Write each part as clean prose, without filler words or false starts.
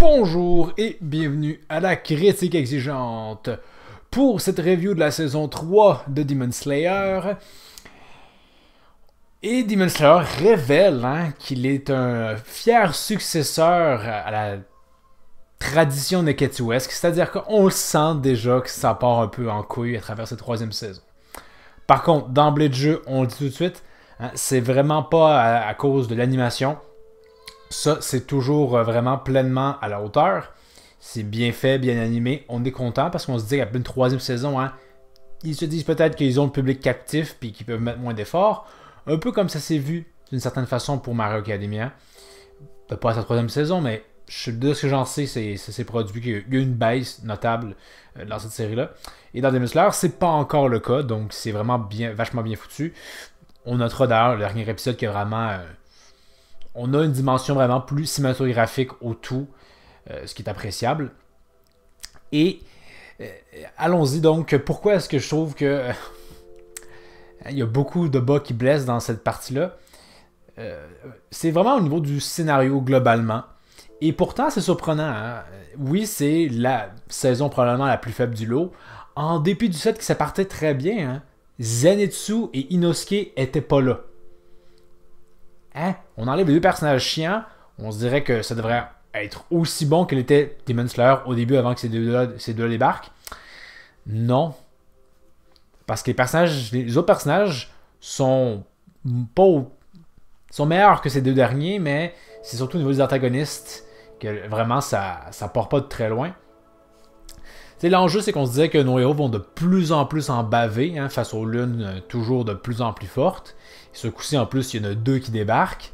Bonjour et bienvenue à la critique exigeante. Pour cette review de la saison 3 de Demon Slayer, et Demon Slayer révèle qu'il est un fier successeur à la tradition neketsuesque, c'est-à-dire qu'on le sent déjà que ça part un peu en couille à travers cette troisième saison. Par contre, d'emblée de jeu, on le dit tout de suite, c'est vraiment pas à cause de l'animation. Ça, c'est toujours vraiment pleinement à la hauteur. C'est bien fait, bien animé. On est content parce qu'on se dit qu'après une troisième saison, ils se disent peut-être qu'ils ont le public captif et qu'ils peuvent mettre moins d'efforts. Un peu comme ça s'est vu d'une certaine façon pour Mario Academia. Pas à sa troisième saison, mais de ce que j'en sais, c'est produit qu'il y a une baisse notable dans cette série-là. Et dans Demon Slayer, c'est pas encore le cas, donc c'est vraiment vachement bien foutu. On notera d'ailleurs le dernier épisode qui est vraiment... on a une dimension vraiment plus cinématographique au tout, ce qui est appréciable. Et allons-y donc. Pourquoi est-ce que je trouve que il y a beaucoup de bas qui blessent dans cette partie-là? C'est vraiment au niveau du scénario globalement. Et pourtant, c'est surprenant. Oui, c'est la saison probablement la plus faible du lot. En dépit du fait que ça partait très bien, Zenitsu et Inosuke étaient pas là. On enlève les deux personnages chiants, on se dirait que ça devrait être aussi bon que l'était Demon Slayer au début avant que ces deux-là débarquent. Non. Parce que les autres personnages sont sont meilleurs que ces deux derniers, mais c'est surtout au niveau des antagonistes que vraiment ça part pas de très loin. L'enjeu, c'est qu'on se disait que nos héros vont de plus en plus en baver face aux lunes toujours de plus en plus fortes. Ce coup-ci, en plus, il y en a deux qui débarquent.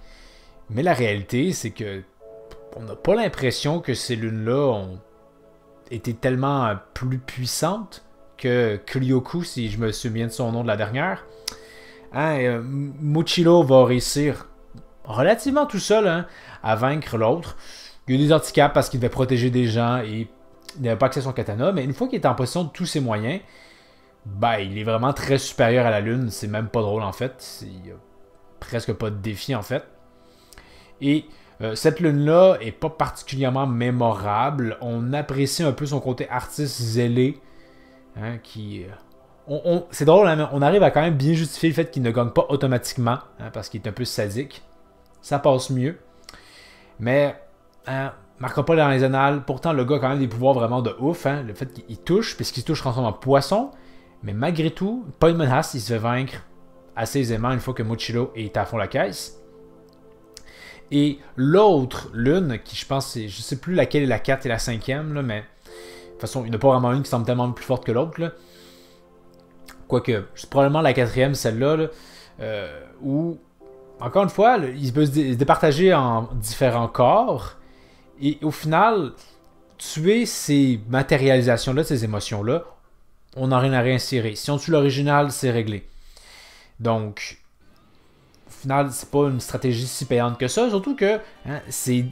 Mais la réalité, c'est que on n'a pas l'impression que ces lunes-là ont été tellement plus puissantes que Klyoku, si je me souviens de son nom de la dernière. Mochilo va réussir relativement tout seul à vaincre l'autre. Il y a des handicaps parce qu'il devait protéger des gens et il n'avait pas accès à son katana, mais une fois qu'il est en possession de tous ses moyens, il est vraiment très supérieur à la lune. C'est même pas drôle en fait. Il n'y a presque pas de défi en fait. Et cette lune-là est pas particulièrement mémorable. On apprécie un peu son côté artiste zélé. C'est drôle, mais on arrive à quand même bien justifier le fait qu'il ne gagne pas automatiquement, parce qu'il est un peu sadique. Ça passe mieux. Mais marquera pas dans les annales. Pourtant, le gars a quand même des pouvoirs vraiment de ouf. Le fait qu'il touche, puisqu'il se touche transforme en poisson. Mais malgré tout, pas une menace, il se fait vaincre assez aisément une fois que Mochilo est à fond la caisse. Et l'autre lune, qui je pense, je sais plus laquelle est la 4 et la 5e, là, mais de toute façon, il n'y en a pas vraiment une qui semble tellement plus forte que l'autre. Quoique, c'est probablement la 4e, celle-là, où, encore une fois, il peut se départager en différents corps. Et au final, tuer ces matérialisations-là, ces émotions-là, on n'a rien à réinsérer. Si on tue l'original, c'est réglé. Donc, au final, c'est pas une stratégie si payante que ça. Surtout que ces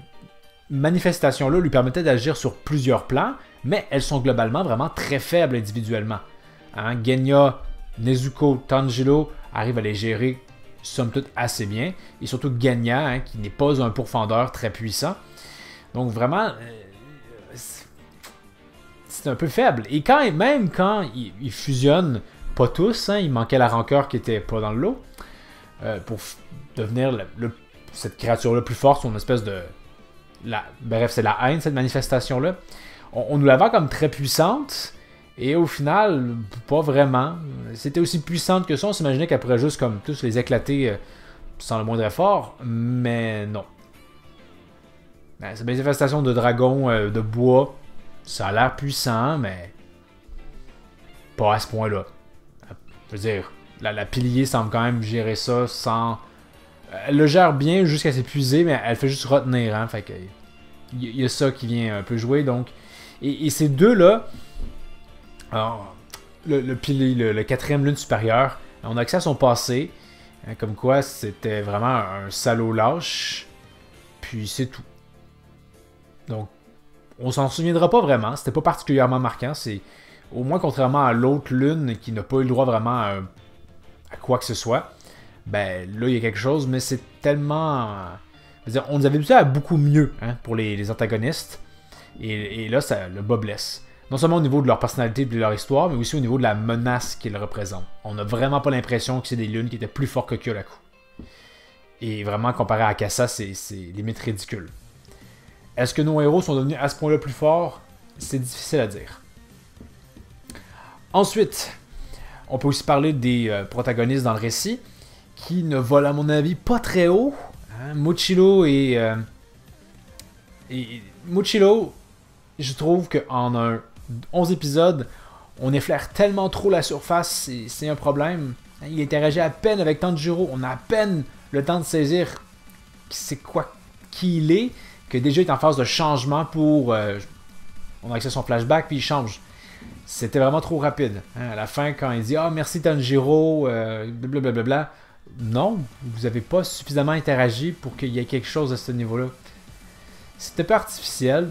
manifestations-là lui permettaient d'agir sur plusieurs plans, mais elles sont globalement vraiment très faibles individuellement. Genya, Nezuko, Tanjiro arrivent à les gérer somme toute assez bien. Et surtout Genya, qui n'est pas un pourfendeur très puissant. Donc vraiment, c'est un peu faible. Et même quand ils fusionnent, pas tous, il manquait la rancœur qui était pas dans le lot, pour devenir cette créature-là plus forte, son espèce de... Bref, c'est la haine, cette manifestation-là. On nous la vend comme très puissante, et au final, pas vraiment. C'était aussi puissante que ça, on s'imaginait qu'elle pourrait juste comme tous les éclater sans le moindre effort, mais non. Cette manifestation de dragon de bois, ça a l'air puissant, mais pas à ce point-là. Je veux dire, la pilier semble quand même gérer ça sans... Elle le gère bien jusqu'à s'épuiser, mais elle fait juste retenir. Fait que il y a ça qui vient un peu jouer. Donc. Et ces deux-là, le pilier, le 4e lune supérieure, on a accès à son passé. Comme quoi, c'était vraiment un salaud lâche. Puis c'est tout. Donc, on s'en souviendra pas vraiment. C'était pas particulièrement marquant. C'est au moins contrairement à l'autre lune qui n'a pas eu le droit vraiment à quoi que ce soit. Là, il y a quelque chose, mais c'est tellement... on nous avait habitués à beaucoup mieux pour les antagonistes. Et là, le bas blesse. Non seulement au niveau de leur personnalité et de leur histoire, mais aussi au niveau de la menace qu'ils représentent. On n'a vraiment pas l'impression que c'est des lunes qui étaient plus forts que Kyoraku. Et vraiment, comparé à Akasa, c'est limite ridicule. Est-ce que nos héros sont devenus à ce point-là plus forts? C'est difficile à dire. Ensuite, on peut aussi parler des protagonistes dans le récit, qui ne volent à mon avis pas très haut. Hein? Mochilo et Mochilo, je trouve qu'en 11 épisodes, on effleure tellement trop la surface, c'est un problème. Il interagit à peine avec Tanjiro, on a à peine le temps de saisir c'est quoi qui il est, que déjà il est en phase de changement pour... on a accès à son flashback, puis il change. C'était vraiment trop rapide. Hein? À la fin, quand il dit « Ah, merci Tanjiro, blablabla », non, vous n'avez pas suffisamment interagi pour qu'il y ait quelque chose à ce niveau-là. C'était pas artificiel.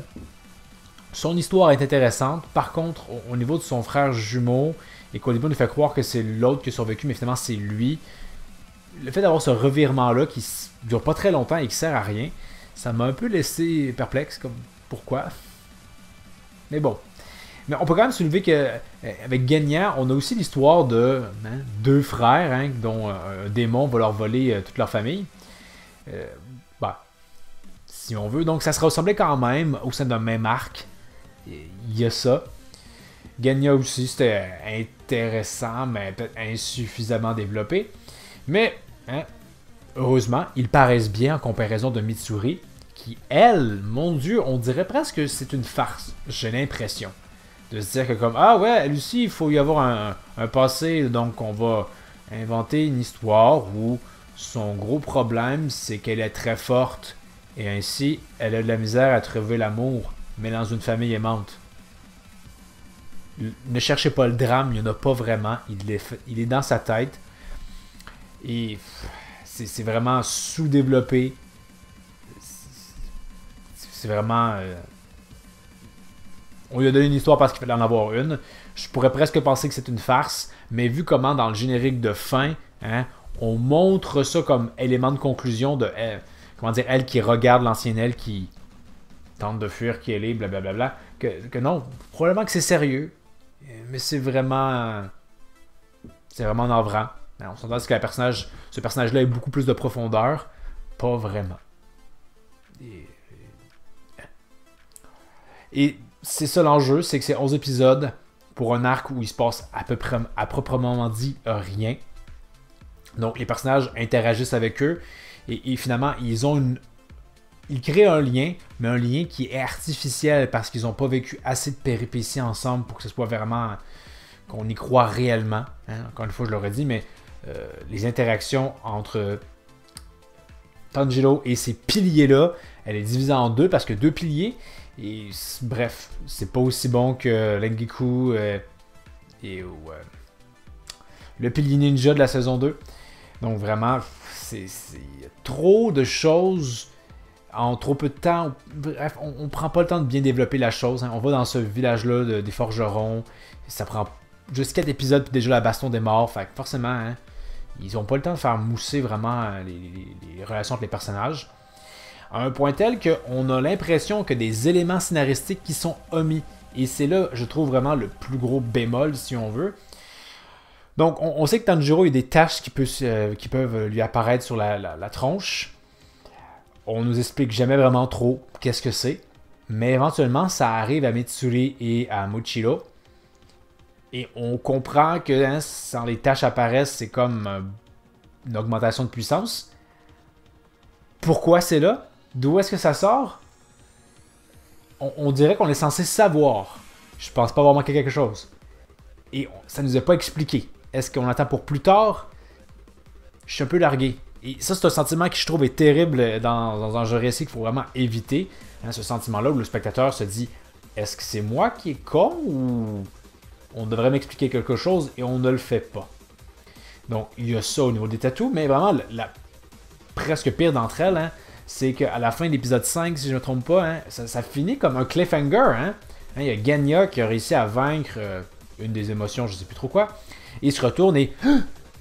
Son histoire est intéressante. Par contre, au niveau de son frère jumeau, et qu'au début, on nous fait croire que c'est l'autre qui a survécu, mais finalement, c'est lui. Le fait d'avoir ce revirement-là qui dure pas très longtemps et qui sert à rien, ça m'a un peu laissé perplexe, comme pourquoi. Mais bon. Mais on peut quand même soulever qu'avec Genya, on a aussi l'histoire de deux frères, dont un démon va leur voler toute leur famille. Si on veut. Donc ça se ressemblait quand même au sein d'un même arc. Il y a ça. Genya aussi, c'était intéressant, mais peut-être insuffisamment développé. Mais, heureusement, ils paraissent bien en comparaison de Mitsuri, qui, elle, mon Dieu, on dirait presque que c'est une farce. J'ai l'impression. De se dire que comme, ah ouais, elle aussi, il faut y avoir un passé, donc on va inventer une histoire où son gros problème, c'est qu'elle est très forte, et ainsi, elle a de la misère à trouver l'amour, mais dans une famille aimante. Ne cherchez pas le drame, il n'y en a pas vraiment, il est dans sa tête, et c'est vraiment sous-développé, c'est vraiment... On lui a donné une histoire parce qu'il fallait en avoir une. Je pourrais presque penser que c'est une farce, mais vu comment dans le générique de fin, on montre ça comme élément de conclusion de elle, comment dire, elle qui regarde l'ancienne elle qui tente de fuir qui elle est, blablabla, que non, probablement que c'est sérieux, mais c'est vraiment navrant. On s'entend que ce personnage-là ait beaucoup plus de profondeur, pas vraiment. Et c'est ça l'enjeu, c'est que c'est 11 épisodes pour un arc où il se passe à proprement dit rien. Donc les personnages interagissent avec eux et finalement ils créent un lien, mais un lien qui est artificiel parce qu'ils n'ont pas vécu assez de péripéties ensemble pour que ce soit vraiment qu'on y croit réellement. Encore une fois, je l'aurais dit, mais les interactions entre Tanjiro et ces piliers-là, elle est divisée en deux parce que deux piliers. Et bref, c'est pas aussi bon que Lengiku et le pilier ninja de la saison 2. Donc vraiment, c'est trop de choses en trop peu de temps. Bref, on prend pas le temps de bien développer la chose. On va dans ce village-là des forgerons. Ça prend juste 4 épisodes, puis déjà la baston des morts. Fait que forcément, ils ont pas le temps de faire mousser vraiment les relations entre les personnages. À un point tel qu'on a l'impression que des éléments scénaristiques qui sont omis. Et c'est là, je trouve vraiment le plus gros bémol, si on veut. Donc, on sait que Tanjiro, il y a des taches qui peuvent lui apparaître sur la tronche. On nous explique jamais vraiment trop qu'est-ce que c'est. Mais éventuellement, ça arrive à Mitsuri et à Mochilo. Et on comprend que quand les taches apparaissent, c'est comme une augmentation de puissance. Pourquoi c'est là? D'où est-ce que ça sort? On dirait qu'on est censé savoir. Je pense pas avoir manqué quelque chose. Et ça nous est pas expliqué. Est-ce qu'on attend pour plus tard? Je suis un peu largué. Et ça, c'est un sentiment qui je trouve est terrible dans un jeu récit qu'il faut vraiment éviter. Ce sentiment-là où le spectateur se dit, est-ce que c'est moi qui est con ou on devrait m'expliquer quelque chose et on ne le fait pas? Donc, il y a ça au niveau des tatous, mais vraiment, la presque pire d'entre elles, c'est qu'à la fin de l'épisode 5, si je ne me trompe pas, ça finit comme un cliffhanger. Il y a Genya qui a réussi à vaincre une des émotions, je ne sais plus trop quoi. Et il se retourne et,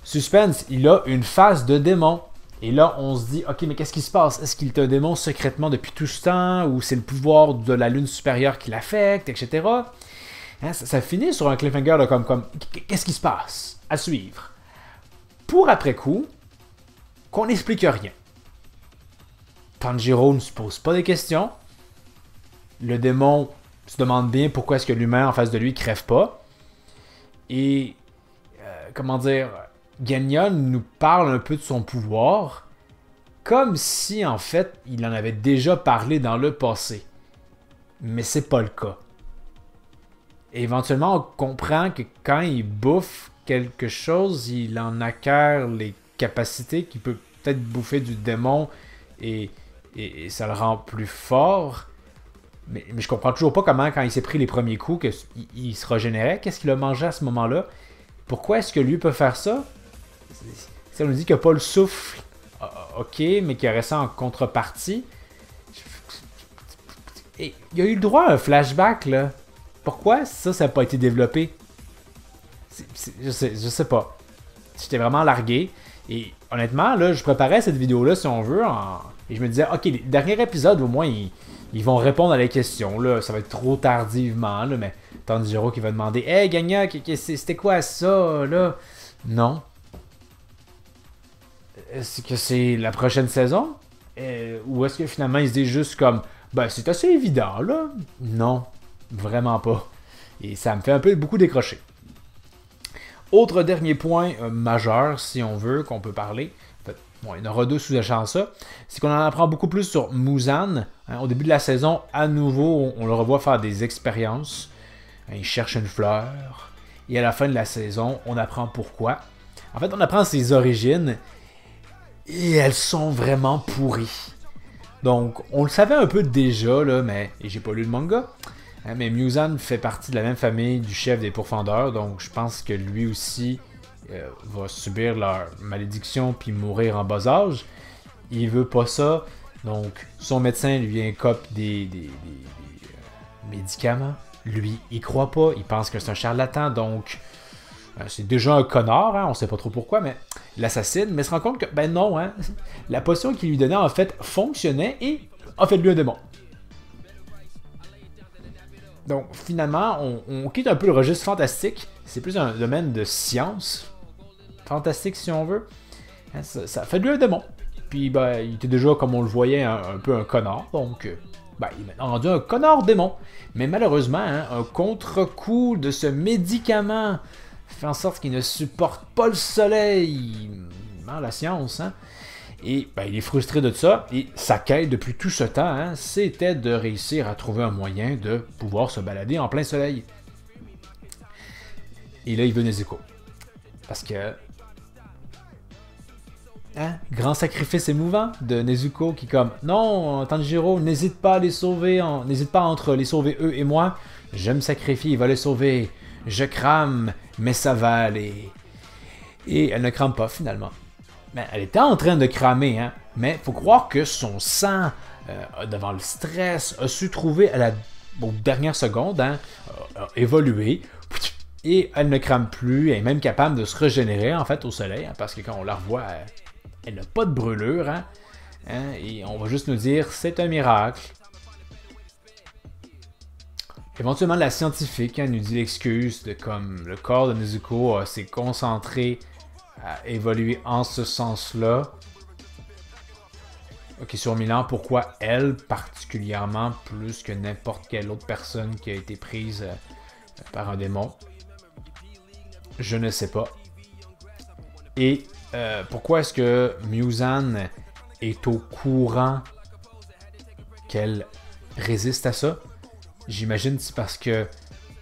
suspense, il a une face de démon. Et là, on se dit, ok, mais qu'est-ce qui se passe? Est-ce qu'il est un démon secrètement depuis tout ce temps? Ou c'est le pouvoir de la lune supérieure qui l'affecte, etc. Hein, ça finit sur un cliffhanger là, comme qu'est-ce qui se passe? À suivre. Pour après coup, qu'on n'explique rien. Tanjiro ne se pose pas des questions. Le démon se demande bien pourquoi est-ce que l'humain en face de lui crève pas. Et, comment dire, Genya nous parle un peu de son pouvoir, comme si en fait il en avait déjà parlé dans le passé. Mais c'est pas le cas. Et éventuellement, on comprend que quand il bouffe quelque chose, il en acquiert les capacités qu'il peut peut-être bouffer du démon et ça le rend plus fort. Mais je comprends toujours pas comment, quand il s'est pris les premiers coups, il se régénérait. Qu'est-ce qu'il a mangé à ce moment-là? Pourquoi est-ce que lui peut faire ça? Ça nous dit qu'il n'a pas le souffle. Ok, mais qu'il aurait ça en contrepartie. Et il a eu le droit à un flashback, là. Pourquoi ça n'a pas été développé? Je sais pas. J'étais vraiment largué. Et honnêtement, là, je préparais cette vidéo-là, si on veut, et je me disais, ok, les derniers épisodes, au moins, ils vont répondre à les questions. Là. Ça va être trop tardivement, là, mais Tanjiro qui va demander, hey, Ganya, c'était quoi ça, là? Non. Est-ce que c'est la prochaine saison? Ou est-ce que finalement, il se dit juste comme, ben, c'est assez évident, là? Non, vraiment pas. Et ça me fait un peu beaucoup décrocher. Autre dernier point majeur, si on veut, qu'on peut parler, en fait, bon, il y en aura deux sous-échanges ça, c'est qu'on en apprend beaucoup plus sur Muzan. Hein, au début de la saison, à nouveau, on le revoit faire des expériences. Hein, il cherche une fleur. Et à la fin de la saison, on apprend pourquoi. En fait, on apprend ses origines. Et elles sont vraiment pourries. Donc, on le savait un peu déjà, là, mais... Et j'ai pas lu le manga. Hein, mais Muzan fait partie de la même famille du chef des pourfendeurs, donc je pense que lui aussi va subir leur malédiction puis mourir en bas âge. Il veut pas ça, donc son médecin lui incope des médicaments. Lui, il croit pas, il pense que c'est un charlatan, donc c'est déjà un connard, hein, on sait pas trop pourquoi, mais l'assassine, mais se rend compte que, ben non, hein, la potion qu'il lui donnait en fait fonctionnait et a fait de lui un démon. Donc, finalement, on quitte un peu le registre fantastique. C'est plus un domaine de science. Fantastique, si on veut. Hein, ça fait de lui un démon. Puis, ben, il était déjà, comme on le voyait, un peu un connard. Donc, ben, il est maintenant rendu un connard démon. Mais malheureusement, hein, un contre-coup de ce médicament fait en sorte qu'il ne supporte pas le soleil. Hein, la science, hein. Et ben, il est frustré de ça, et sa quête depuis tout ce temps, hein, c'était de réussir à trouver un moyen de pouvoir se balader en plein soleil. Et là, il veut Nezuko. Parce que... Hein, grand sacrifice émouvant de Nezuko qui comme « Non, Tanjiro, n'hésite pas à les sauver, n'hésite pas entre les sauver eux et moi. Je me sacrifie, il va les sauver. Je crame, mais ça va aller. » Et elle ne crame pas, finalement. Ben, elle était en train de cramer, hein, mais faut croire que son sang, devant le stress, a su trouver aux dernières secondes, hein, a évolué, et elle ne crame plus, elle est même capable de se régénérer en fait au soleil, hein, parce que quand on la revoit, elle n'a pas de brûlure, hein, et on va juste nous dire c'est un miracle. Éventuellement, la scientifique nous dit l'excuse de comme le corps de Nezuko s'est concentré à évoluer en ce sens-là. Ok, sur 1000 ans, pourquoi elle particulièrement plus que n'importe quelle autre personne qui a été prise par un démon? Je ne sais pas. Et pourquoi est-ce que Muzan est au courant qu'elle résiste à ça? J'imagine que c'est parce que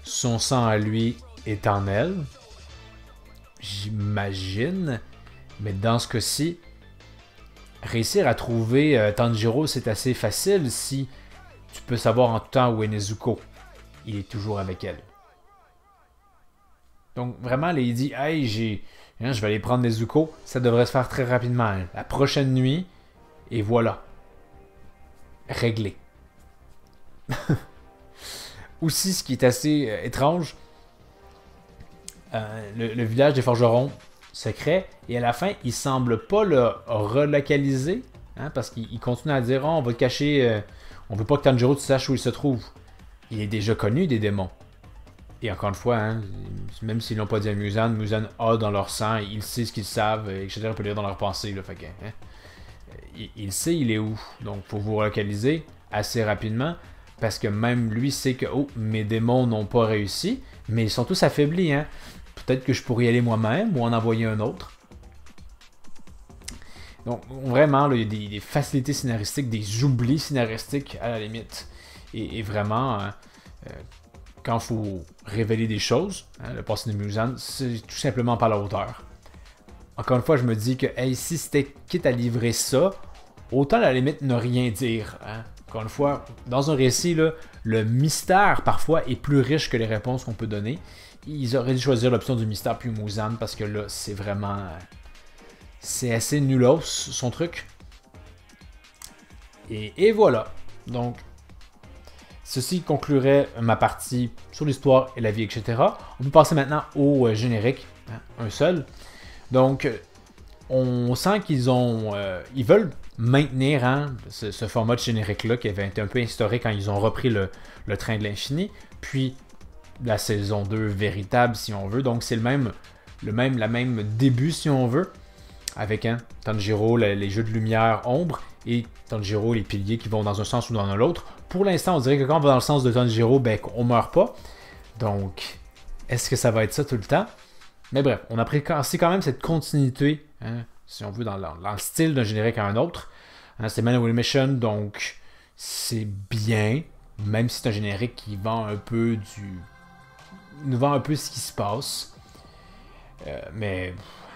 son sang à lui est en elle. J'imagine. Mais dans ce cas-ci, réussir à trouver Tanjiro, c'est assez facile si tu peux savoir en tout temps où est Nezuko. Il est toujours avec elle. Donc vraiment, il dit, hey, je vais aller prendre Nezuko. Ça devrait se faire très rapidement. Hein. La prochaine nuit, et voilà. Réglé. Aussi, ce qui est assez étrange, le village des forgerons secret. Et à la fin, il semble pas le relocaliser. Hein, parce qu'il continue à dire, oh, on va te cacher, on veut pas que Tanjiro tu saches où il se trouve. Il est déjà connu des démons. Et encore une fois, hein, même s'ils l'ont pas dit à Muzan, Muzan a dans leur sang, il sait ce qu'ils savent, etc. On peut lire dans leur pensée. Là, fait que, hein, il sait il est où. Donc, faut vous localiser assez rapidement. Parce que même lui sait que, oh, mes démons n'ont pas réussi, mais ils sont tous affaiblis. Hein. Peut-être que je pourrais y aller moi-même ou en envoyer un autre. Donc, vraiment, là, il y a des facilités scénaristiques, des oublis scénaristiques à la limite. Et vraiment, quand il faut révéler des choses, hein, le passé de Muzan, c'est tout simplement pas à la hauteur. Encore une fois, je me dis que hey, si c'était quitte à livrer ça, autant à la limite ne rien dire. Hein. Encore une fois, dans un récit, là, le mystère parfois est plus riche que les réponses qu'on peut donner. Ils auraient dû choisir l'option du mystère puis Muzan parce que là, c'est vraiment. C'est assez nulos son truc. Et voilà. Donc, ceci conclurait ma partie sur l'histoire et la vie, etc. On peut passer maintenant au générique, hein, un seul. Donc, on sent qu'ils ont, ils veulent maintenir hein, ce format de générique-là qui avait été un peu instauré quand ils ont repris le train de l'infini, puis la saison 2 véritable si on veut. Donc, c'est la même début si on veut, avec hein, Tanjiro, les jeux de lumière ombre, et Tanjiro, les piliers qui vont dans un sens ou dans l'autre. Pour l'instant, on dirait que quand on va dans le sens de Tanjiro, ben, on meurt pas. Donc, est-ce que ça va être ça tout le temps? Mais bref, on apprécie quand même cette continuité, hein, si on veut, dans le style d'un générique à un autre. Hein, c'est Man of Will Mission, donc c'est bien, même si c'est un générique qui vend un peu nous vend un peu ce qui se passe. Mais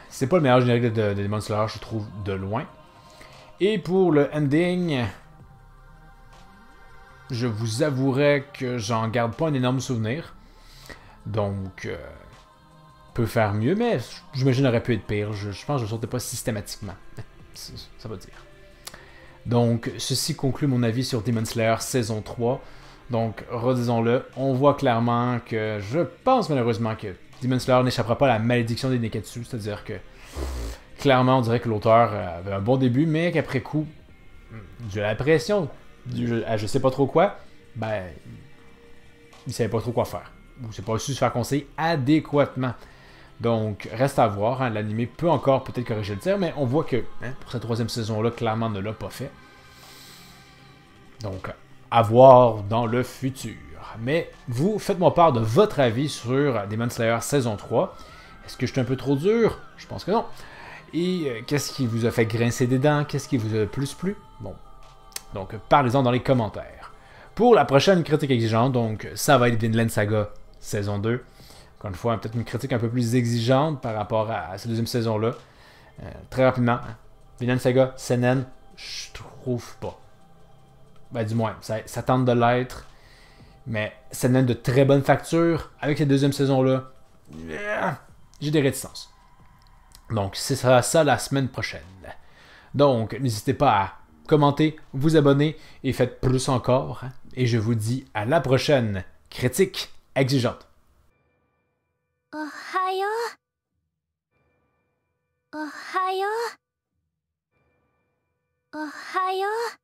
c'est pas le meilleur générique de Demon Slayer, je trouve, de loin. Et pour le ending, je vous avouerai que j'en garde pas un énorme souvenir. Donc, peut faire mieux, mais j'imagine aurait pu être pire. Je pense que je ne sortais pas systématiquement. Ça va dire. Donc, ceci conclut mon avis sur Demon Slayer saison 3. Donc, redisons-le, on voit clairement que je pense malheureusement que Demon Slayer n'échappera pas à la malédiction des Neketsu, c'est-à-dire que clairement on dirait que l'auteur avait un bon début, mais qu'après coup, dû à la pression, à je sais pas trop quoi, ben, il savait pas trop quoi faire. Ou c'est pas su se faire conseiller adéquatement. Donc, reste à voir. Hein, l'anime peut encore peut-être corriger le tir, mais on voit que hein, pour cette troisième saison-là, clairement ne l'a pas fait. Donc, à voir dans le futur. Mais vous, faites-moi part de votre avis sur Demon Slayer saison 3. Est-ce que je suis un peu trop dur? Je pense que non. Et qu'est-ce qui vous a fait grincer des dents? Qu'est-ce qui vous a le plus plu? Bon. Donc, parlez-en dans les commentaires. Pour la prochaine critique exigeante, donc, ça va être Vinland Saga saison 2. Encore une fois, peut-être une critique un peu plus exigeante par rapport à cette deuxième saison-là. Très rapidement, hein. Vinland Saga, Seinen, je trouve pas. Ben, du moins, ça tente de l'être. Mais Seinen de très bonne facture. Avec cette deuxième saison-là, j'ai des réticences. Donc, ce sera ça la semaine prochaine. Donc, n'hésitez pas à commenter, vous abonner et faites plus encore. Hein. Et je vous dis à la prochaine critique exigeante. おはよう。おはよう。おはよう。